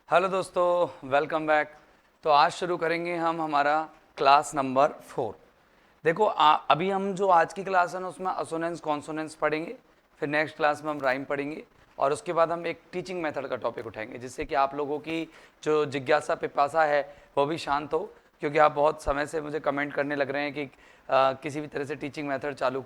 Hello दोस्तों, welcome back. तो आज शुरू करेंगे हम हमारा क्लास नंबर 4। देखो अभी हम जो आज की क्लास है ना उसमें असोनेंस कॉन्सोनेंस पढ़ेंगे, फिर नेक्स्ट क्लास में हम राइम पढ़ेंगे और उसके बाद हम एक टीचिंग मेथड का टॉपिक उठाएंगे जिससे कि आप लोगों की जो जिज्ञासा पिपासा है वो भी शांत हो। क्योंकि आप बहुत समय से मुझे कमेंट करने लग रहे हैं कि किसी भी तरह से टीचिंग मेथड चालू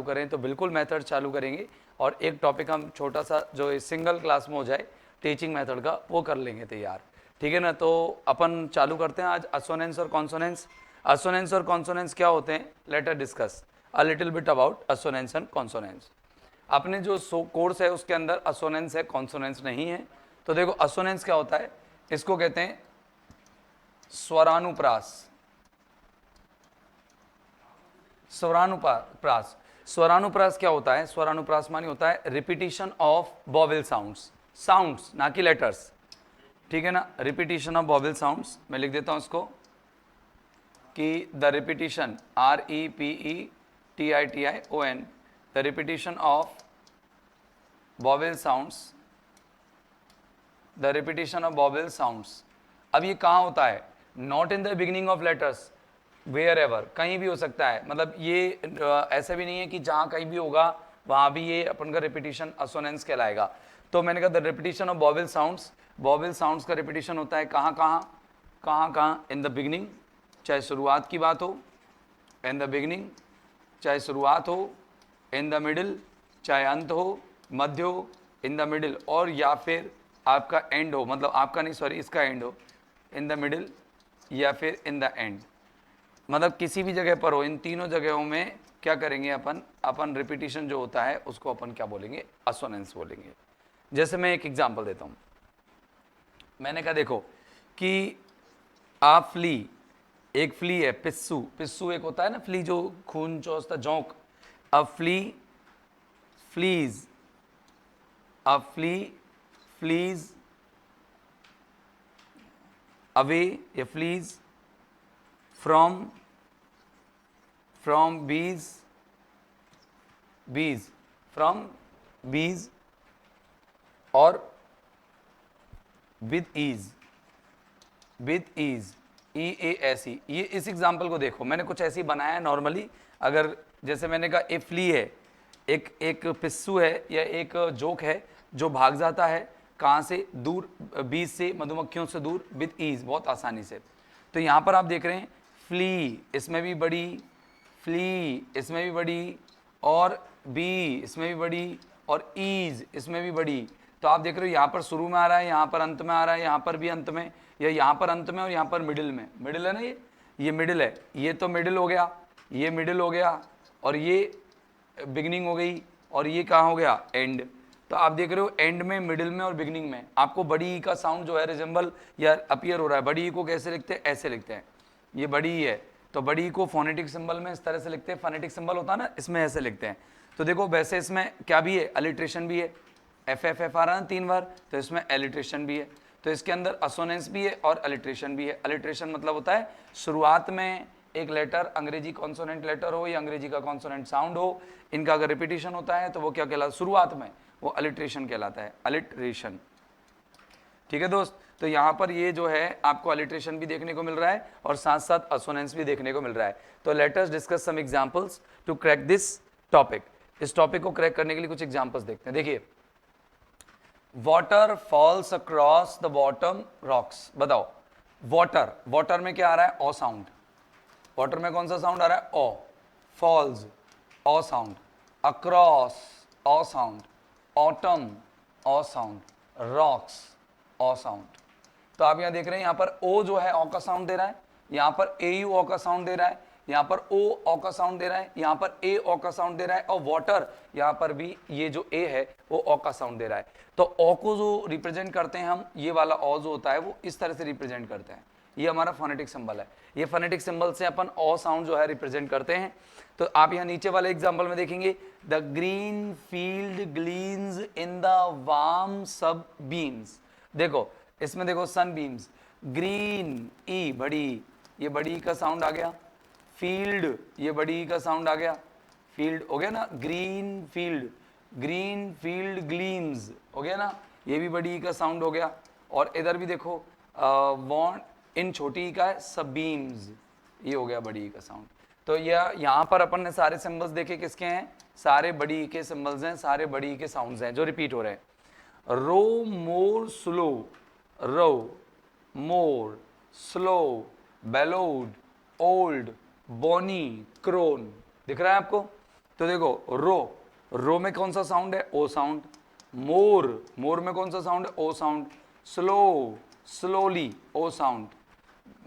करें, तो बिल्कुल मेथड चालू करेंगे और एक टॉपिक हम छोटा सा जो सिंगल क्लास में हो जाए टीचिंग मेथड का वो कर लेंगे तैयार। ठीक है ना। तो अपन चालू करते हैं आज असोनेंस और कॉन्सोनेंस। असोनेंस और कॉन्सोनेंस क्या होते हैं, let us discuss a little bit about assonance and consonance. अपने जो कोर्स है उसके अंदर असोनेंस है, कॉन्सोनेंस नहीं है। तो देखो असोनेंस क्या होता है, इसको कहते हैं स्वरानुप्रास। स्वरानुप्रास स्वरानुप्रास क्या होता है, स्वरानुप्रास मानी होता है रिपीटिशन ऑफ वॉवेल साउंड्स ना कि लेटर्स। ठीक है ना, रिपीटिशन ऑफ वॉवेल साउंड्स। मैं लिख देता हूं इसको कि the repetition REPETITION, the repetition of vowel sounds, the repetition of vowel sounds. अब ये कहाँ होता है, not in the beginning of letters, wherever, कहीं भी हो सकता है। मतलब ये ऐसा भी नहीं है कि जहाँ कहीं भी होगा वहाँ भी ये अपन का रिपीटिशन असोनेंस कहलाएगा। तो मैंने कहा the repetition of vowel sounds का रिपीटिशन होता है कहाँ, इन द बिगिनिंग, चाहे शुरुआत की बात हो, इन द बिगिनिंग चाहे शुरुआत हो, इन द मिडिल चाहे अंत हो, मध्य हो, इन द मिडिल, और या फिर आपका एंड हो, मतलब आपका नहीं सॉरी इसका एंड हो, इन द मिडिल या फिर इन द एंड, मतलब किसी भी जगह पर हो। इन तीनों जगहों में क्या करेंगे अपन रिपीटिशन जो होता है उसको अपन क्या बोलेंगे, असोनेंस बोलेंगे। जैसे मैं एक एग्जांपल देता हूं। मैंने कहा देखो कि आप फ्ली, एक फ्ली है, पिस्सू एक होता है ना फ्ली जो खून चौसता जोंक। अब फ्लीज अवे या फ्लीज फ्रॉम बीज और विद ईज EASE। ये इस एग्जाम्पल को देखो, मैंने कुछ ऐसी बनाया है नॉर्मली। अगर जैसे मैंने कहा ए फ्ली है, एक पिस्सू है या एक जोक है जो भाग जाता है कहाँ से, दूर, बीज से, मधुमक्खियों से दूर, विद ईज, बहुत आसानी से। तो यहाँ पर आप देख रहे हैं फ्ली इसमें भी बड़ी, फ्ली इसमें भी बड़ी, और बी इसमें भी बड़ी, और ईज इसमें भी बड़ी। तो आप देख रहे हो यहाँ पर शुरू में आ रहा है, यहाँ पर अंत में आ रहा है, यहाँ पर भी अंत में, या यहाँ पर अंत में और यहाँ पर मिडिल में। मिडिल है ना, ये मिडिल है, ये तो मिडिल हो गया, ये मिडिल हो गया, और ये बिगिनिंग हो गई, और ये कहाँ हो गया, एंड। तो आप देख रहे हो एंड में, मिडिल में और बिगिनिंग में आपको बड़ी ई का साउंड जो है रिजेंबल या अपीयर हो रहा है। बड़ी ई को कैसे लिखते हैं, ऐसे लिखते हैं, ये बड़ी ई है तो बड़ी ई को फोनेटिक सिंबल में इस तरह से लिखते हैं, फोनेटिक सिंबल होता है ना, इसमें ऐसे लिखते हैं। तो देखो वैसे इसमें क्या भी है, अलिट्रेशन भी है, FFF आ रहा है 3 बार, तो इसमें एलिट्रेशन भी है। तो इसके अंदर असोनेंस भी है और अलिट्रेशन भी है। अलिट्रेशन मतलब होता है शुरुआत में एक लेटर, अंग्रेजी कॉन्सोनेंट लेटर हो या अंग्रेजी का कॉन्सोनेंट साउंड हो, इनका अगर रिपीटिशन होता है तो वो क्या कहलाता है, शुरुआत में वो अलिट्रेशन कहलाता है, अलिट्रेशन। ठीक है दोस्त, तो यहाँ पर ये जो है आपको अलिट्रेशन भी देखने को मिल रहा है और साथ साथ असोनेंस भी देखने को मिल रहा है। तो let us discuss some examples to crack this topic. इस टॉपिक को क्रैक करने के लिए कुछ एग्जांपल्स देखते हैं। देखिए, water falls across the bottom rocks. बताओ वाटर में क्या आ रहा है, ओ साउंड। वाटर में कौन सा साउंड आ रहा है, ओ। फॉल्स, ओ साउंड। अक्रॉस, ओ साउंड। ऑटम, ओ साउंड। रॉक्स, ओ साउंड। तो आप यहां देख रहे हैं, यहां पर ओ जो है ओ का साउंड दे रहा है, यहां पर ए यू ओ का साउंड दे रहा है, यहां पर ओ का साउंड दे रहा है, यहां पर ए ओ का साउंड दे रहा है, और वाटर यहां पर भी ये जो ए है वो ओ का साउंड दे रहा है। तो ओ को जो रिप्रेजेंट करते हैं हम, ये वाला ओ जो होता है वो इस तरह से रिप्रेजेंट करते हैं। ये हमारा फोनेटिक सिंबल है। ये फोनेटिक सिंबल से अपन ओ साउंड जो है रिप्रेजेंट करते हैं। तो आप यहां नीचे वाले एग्जांपल में देखेंगे, the green field gleams in the warm sunbeams. देखो इसमें देखो सन बीम्स, ग्रीन ई बड़ी, ये बड़ी का साउंड आ गया, फील्ड ये बड़ी का साउंड आ गया, फील्ड हो गया ना, ग्रीन फील्ड ग्लीम्स हो गया ना, ये भी बड़ी ई का साउंड हो गया। और इधर भी देखो वॉन्ट, इन छोटी ई का है सबीम्स, ये हो गया बड़ी ई का साउंड। तो यह यहाँ पर अपन ने सारे सिंबल्स देखे किसके हैं, सारे बड़ी ई के सिंबल्स हैं, सारे बड़ी ई के साउंड्स हैं जो रिपीट हो रहे हैं। रो मोर स्लो, रो मोर स्लो, बेलोड, ओल्ड, बोनी, क्रोन, दिख रहा है आपको। तो देखो रो में कौन सा साउंड है, ओ साउंड। मोर में कौन सा साउंड है, ओ साउंड। स्लो, स्लोली, ओ साउंड।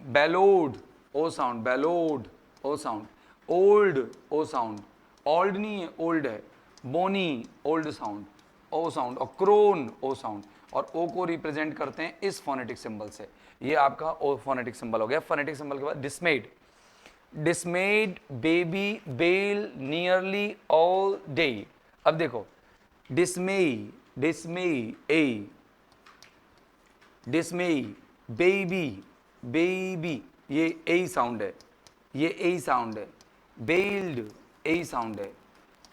बेलोड, ओ साउंड, बेलोड, ओ साउंड। ओल्ड, ओ साउंड। ओल्ड नहीं है, ओल्ड है। बोनी, ओल्ड साउंड, ओ साउंड। और क्रोन, ओ साउंड। और ओ को रिप्रेजेंट करते हैं इस फोनेटिक सिंबल से। ये आपका ओ फोनेटिक सिंबल हो गया। फोनेटिक सिंबल के बाद dismayed, dismayed baby bell nearly all day. अब देखो डिस्मेई, डिस्मेई, ए, डिस्मेई, बेबी, बेबी, ये ए साउंड है, ये ए साउंड है। बेल्ड, ए साउंड है,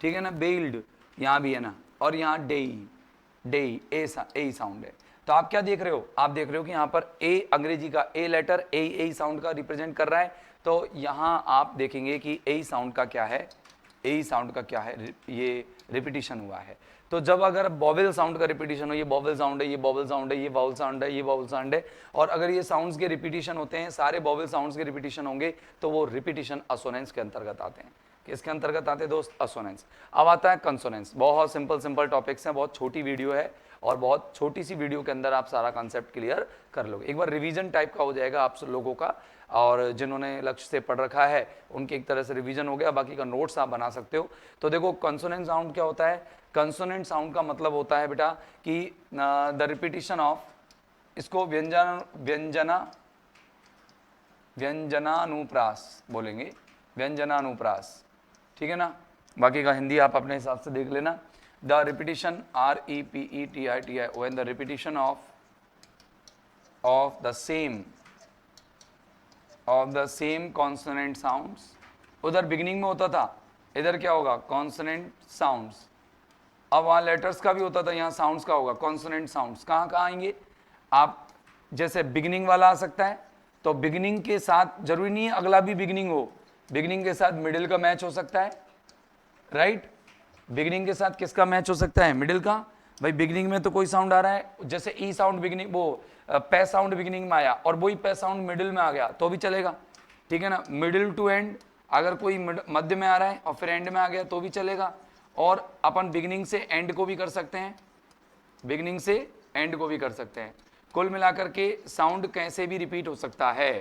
ठीक है ना, बेल्ड यहाँ भी है ना। और यहाँ डेई, डेई, ए साउंड है। तो आप क्या देख रहे हो, आप देख रहे हो कि यहाँ पर ए अंग्रेजी का ए लेटर ए साउंड का रिप्रेजेंट कर रहा है। तो यहाँ आप देखेंगे कि ए साउंड का क्या है, ए साउंड का क्या है, ये रिपीटिशन हुआ है। तो जब अगर बॉवेल साउंड का रिपीटिशन हो, ये बॉवेल साउंड है, ये बॉवेल साउंड है, ये बाउल साउंड है, ये बाउल साउंड है, और अगर ये साउंड्स के रिपीटिशन होते हैं, सारे बॉवेल साउंड्स के रिपीटिशन होंगे, तो वो रिपीटिशन असोनेंस के अंतर्गत आते हैं। किसके अंतर्गत आते हैं दोस्त, असोनेंस। अब आता है कंसोनेंस। बहुत सिंपल टॉपिक्स हैं, बहुत छोटी वीडियो है, और बहुत छोटी सी वीडियो के अंदर आप सारा कॉन्सेप्ट क्लियर कर लोगे। एक बार रिवीजन टाइप का हो जाएगा आप लोगों का, और जिन्होंने लक्ष्य से पढ़ रखा है उनके एक तरह से रिवीजन हो गया, बाकी का नोट्स आप बना सकते हो। तो देखो कंसोनेंट साउंड क्या होता है, कंसोनेंट साउंड का मतलब होता है बेटा कि द रिपीटिशन ऑफ, इसको व्यंजनानुप्रास बोलेंगे, व्यंजनानुप्रास, ठीक है ना। बाकी का हिंदी आप अपने हिसाब से देख लेना। The repetition, REPETITION, the repetition of the same consonant sounds. उधर बिगिनिंग में होता था, इधर क्या होगा, कॉन्सोनेंट साउंड्स। अब वहाँ लेटर्स का भी होता था, यहाँ साउंड्स का होगा, कॉन्सोनेंट साउंड्स। कहाँ कहाँ आएंगे आप, जैसे बिगिनिंग वाला आ सकता है, तो बिगिनिंग के साथ जरूरी नहीं है अगला भी बिगिनिंग हो, बिगिनिंग के साथ मिडिल का मैच हो सकता है, राइट। बिगिनिंग के साथ किसका मैच हो सकता है, मिडिल का। भाई बिगिनिंग में तो कोई साउंड आ रहा है, जैसे ई साउंड बिगिनिंग, वो पे साउंड बिगिनिंग में आया और वही पे साउंड मिडिल में आ गया तो भी चलेगा, ठीक है ना। मिडिल टू एंड, अगर कोई मध्य में आ रहा है और फिर एंड में आ गया तो भी चलेगा। और अपन बिगिनिंग से एंड को भी कर सकते हैं, बिगिनिंग से एंड को भी कर सकते हैं। कुल मिलाकर के साउंड कैसे भी रिपीट हो सकता है,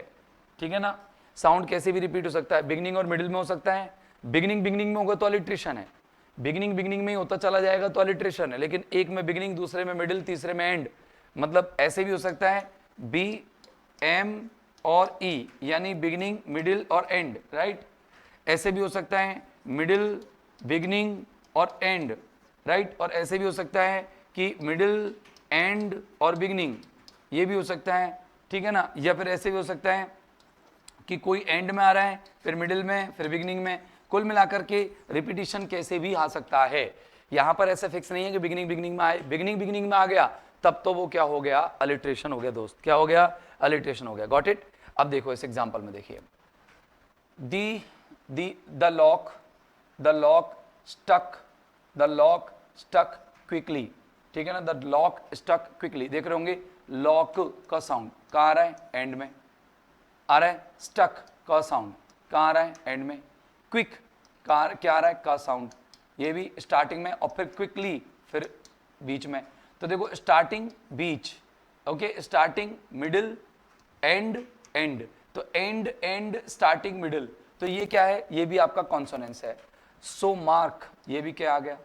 ठीक है ना। साउंड कैसे भी रिपीट हो सकता है, बिगिनिंग और मिडिल में हो सकता है। बिगिनिंग में होगा तो अलिट्रेशन है, बिगिनिंग में ही होता चला जाएगा तो अलिट्रेशन है। लेकिन एक में बिगिनिंग, दूसरे में मिडिल, तीसरे में एंड, मतलब ऐसे भी हो सकता है बी, एम और ई, यानी बिगिनिंग, मिडिल और एंड, राइट। ऐसे भी हो सकता है मिडिल, बिगिनिंग और एंड, राइट। और ऐसे भी हो सकता है कि मिडिल, एंड और बिगिनिंग, ये भी हो सकता है, ठीक है ना। या फिर ऐसे भी हो सकता है कि कोई एंड में आ रहा है, फिर मिडिल में, फिर बिगिनिंग में। कुल मिलाकर के रिपीटिशन कैसे भी आ सकता है, यहां पर ऐसे फिक्स नहीं है कि बिगिनिंग में आए। बिगिनिंग में आ गया तब तो वो क्या हो गया, अलिट्रेशन हो गया दोस्त, क्या हो गया, अलिट्रेशन हो गया। Got it. अब देखो इस एग्जांपल में देखिए, द लॉक स्टक क्विकली, ठीक है ना। द लॉक स्टक क्विकली, देख रहे होंगे लॉक का साउंड कहाँ आ रहा है, एंड में आ रहा है। स्टक का साउंड कहाँ आ रहा है, एंड में। क्विक क्या आ रहा है, का साउंड, ये भी स्टार्टिंग में, और फिर क्विकली फिर बीच में। तो देखो starting, beach, okay, starting, middle, and, and. तो एंड स्टार्टिंग मिडिल, तो ये क्या है, ये भी आपका कॉन्सोनेंस है। सो मार्क, ये भी क्या आ गया।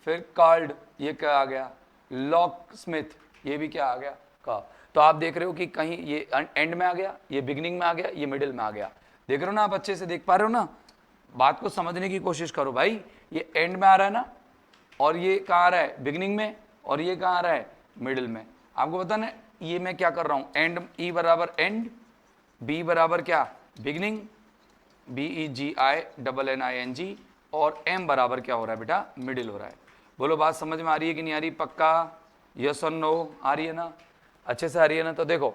फिर कार्ड, ये क्या आ गया। लॉक स्मिथ, ये भी क्या आ गया, का। तो आप देख रहे हो कि कहीं ये एंड में आ गया, ये बिगिनिंग में आ गया, ये मिडिल में आ गया। देख रहे हो ना, आप अच्छे से देख पा रहे हो ना, बात को समझने की कोशिश करो भाई। ये एंड में आ रहा है ना, और ये कहाँ आ रहा है, बिगिनिंग में, और ये कहाँ आ रहा है, मिडिल में। आपको पता ना ये मैं क्या कर रहा हूँ, एंड, ई बराबर एंड, बी बराबर क्या, बिगिनिंग, BEGINNING, और एम बराबर क्या हो रहा है बेटा, मिडिल हो रहा है। बोलो बात समझ में आ रही है कि नहीं आ रही, पक्का। यस और नो आ रही है ना, अच्छे से आ रही है ना। तो देखो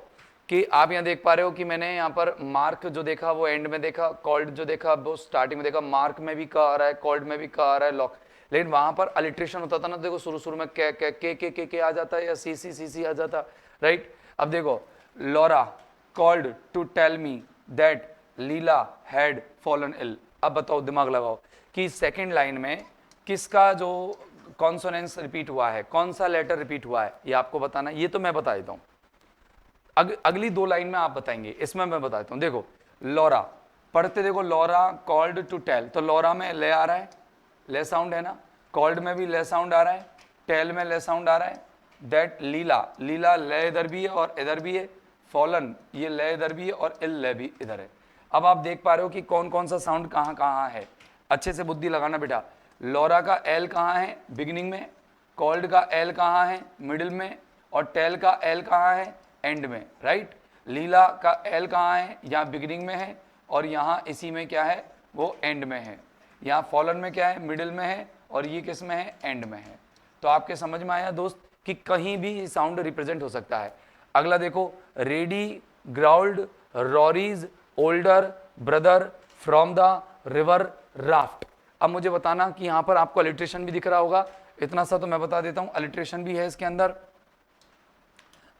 कि आप यहाँ देख पा रहे हो कि मैंने यहाँ पर मार्क जो देखा वो एंड में देखा, कॉल्ड जो देखा वो स्टार्टिंग में देखा, मार्क में भी का आ रहा है, कॉल्ड में भी का आ रहा है, लॉक। लेकिन वहां पर अलिट्रेशन होता था ना, देखो शुरू शुरू में के आ जाता है या सी आ जाता, राइट। अब देखो Laura called to tell me that Lila had fallen ill. अब बताओ, दिमाग लगाओ कि सेकेंड लाइन में किसका जो कॉन्सोनेंस रिपीट हुआ है, कौन सा लेटर रिपीट हुआ है, ये आपको बताना। ये तो मैं बता देता हूं, अगली दो लाइन में आप बताएंगे, इसमें मैं बता देता हूं। देखो लॉरा पढ़ते, देखो लॉरा कॉल्ड टू टेल, तो लॉरा में ले आ रहा है, ले साउंड है ना, कॉल्ड में भी ले साउंड आ रहा है, टेल में ले साउंड आ रहा है। दैट लीला, लीला ले इधर भी है और इधर भी है, फॉलन ये ले इधर भी है और इल ले भी इधर है। अब आप देख पा रहे हो कि कौन कौन सा साउंड कहां कहां है, अच्छे से बुद्धि लगाना बेटा। लॉरा का एल कहां है बिगिनिंग में, कॉल्ड का एल कहां है मिडिल में, और टेल का एल कहां है एंड में, राइट। लीला का एल कहां है, यहाँ बिगिनिंग में है और यहाँ इसी में क्या है वो एंड में है। यहाँ फॉलन में क्या है मिडिल में है और ये किस में है एंड में है। तो आपके समझ में आया दोस्त कि कहीं भी साउंड रिप्रेजेंट हो सकता है। अगला देखो ready growled Rory's older brother from the river raft. अब मुझे बताना कि यहाँ पर आपको अलिट्रेशन भी दिख रहा होगा, इतना सा तो मैं बता देता हूँ, अलिट्रेशन भी है इसके अंदर,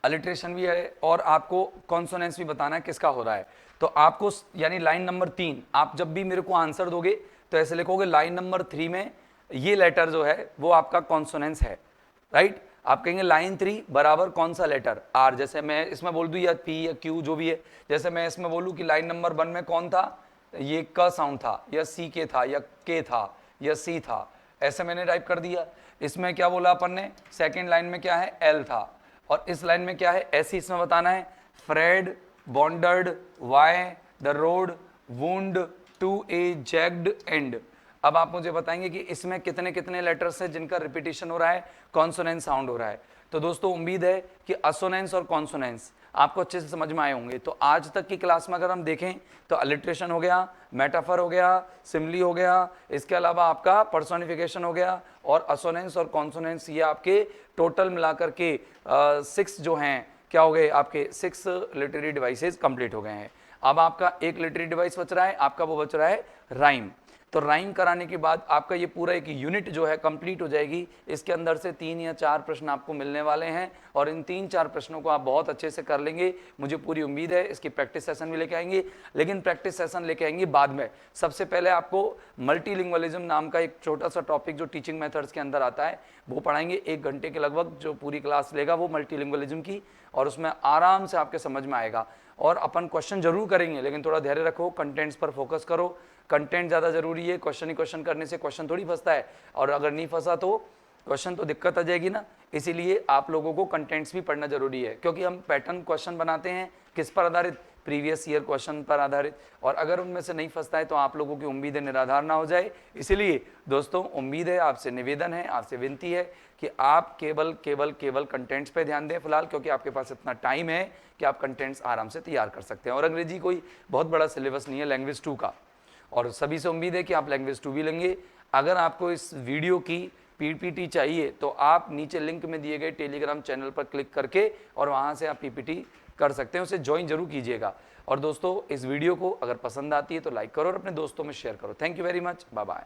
अलिट्रेशन भी है और आपको कॉन्सोनेंस भी बताना है किसका हो रहा है। तो आपको यानी लाइन नंबर 3 आप जब भी मेरे को आंसर दोगे तो ऐसे लिखोगे लाइन नंबर 3 में ये लेटर जो है वो आपका कॉन्सोनेंस है, राइट। आप कहेंगे लाइन 3 बराबर कौन सा लेटर, आर, जैसे मैं इसमें बोल दूं या पी या क्यू जो भी है। जैसे मैं इसमें बोलूं कि लाइन नंबर 1 में कौन था, ये क साउंड था या सी के था या के था या सी था, ऐसे मैंने टाइप कर दिया। इसमें क्या बोला अपन ने, सेकेंड लाइन में क्या है एल था, और इस लाइन में क्या है ऐसे इसमें बताना है Fred wandered by the road wound to a jagged end. अब आप मुझे बताएंगे कि इसमें कितने कितने लेटर्स हैं जिनका रिपीटिशन हो रहा है, कॉन्सोनेंस साउंड हो रहा है। तो दोस्तों उम्मीद है कि असोनेंस और कॉन्सोनेंस आपको अच्छे से समझ में आए होंगे। तो आज तक की क्लास में अगर हम देखें तो अलिट्रेशन हो गया, मेटाफर हो गया, सिमली हो गया, इसके अलावा आपका पर्सोनिफिकेशन हो गया और असोनेंस और कॉन्सोनेंस, ये आपके टोटल मिलाकर के 6 जो हैं क्या हो गए, आपके 6 लिटरेरी डिवाइसेस कंप्लीट हो गए हैं। अब आपका एक लिटरेरी डिवाइस बच रहा है, आपका वो बच रहा है राइम। तो राइम कराने के बाद आपका ये पूरा एक यूनिट जो है कंप्लीट हो जाएगी। इसके अंदर से 3 या 4 प्रश्न आपको मिलने वाले हैं और इन 3-4 प्रश्नों को आप बहुत अच्छे से कर लेंगे, मुझे पूरी उम्मीद है। इसकी प्रैक्टिस सेशन भी लेके आएंगे, लेकिन प्रैक्टिस सेशन लेके आएंगे बाद में। सबसे पहले आपको मल्टीलिंगुअलिज्म नाम का एक छोटा सा टॉपिक जो टीचिंग मेथड्स के अंदर आता है वो पढ़ाएंगे, 1 घंटे के लगभग जो पूरी क्लास लेगा वो मल्टीलिंगुअलिज्म की, और उसमें आराम से आपके समझ में आएगा। और अपन क्वेश्चन जरूर करेंगे, लेकिन थोड़ा धैर्य रखो, कंटेंट्स पर फोकस करो, कंटेंट ज़्यादा जरूरी है। क्वेश्चन ही क्वेश्चन करने से क्वेश्चन थोड़ी फंसता है, और अगर नहीं फंसा तो क्वेश्चन तो दिक्कत आ जाएगी ना। इसीलिए आप लोगों को कंटेंट्स भी पढ़ना जरूरी है, क्योंकि हम पैटर्न क्वेश्चन बनाते हैं किस पर आधारित, प्रीवियस ईयर क्वेश्चन पर आधारित, और अगर उनमें से नहीं फंसता है तो आप लोगों की उम्मीदें निराधार ना हो जाए। इसीलिए दोस्तों उम्मीद है, आपसे निवेदन है, आपसे विनती है कि आप केवल केवल केवल कंटेंट्स पे ध्यान दें फिलहाल, क्योंकि आपके पास इतना टाइम है कि आप कंटेंट्स आराम से तैयार कर सकते हैं। और अंग्रेजी कोई बहुत बड़ा सिलेबस नहीं है लैंग्वेज 2 का, और सभी से उम्मीद है कि आप लैंग्वेज 2 भी लेंगे। अगर आपको इस वीडियो की पीपीटी चाहिए तो आप नीचे लिंक में दिए गए टेलीग्राम चैनल पर क्लिक करके और वहां से आप पीपीटी कर सकते हैं, उसे ज्वाइन जरूर कीजिएगा। और दोस्तों इस वीडियो को अगर पसंद आती है तो लाइक करो और अपने दोस्तों में शेयर करो। Thank you very much, bye bye.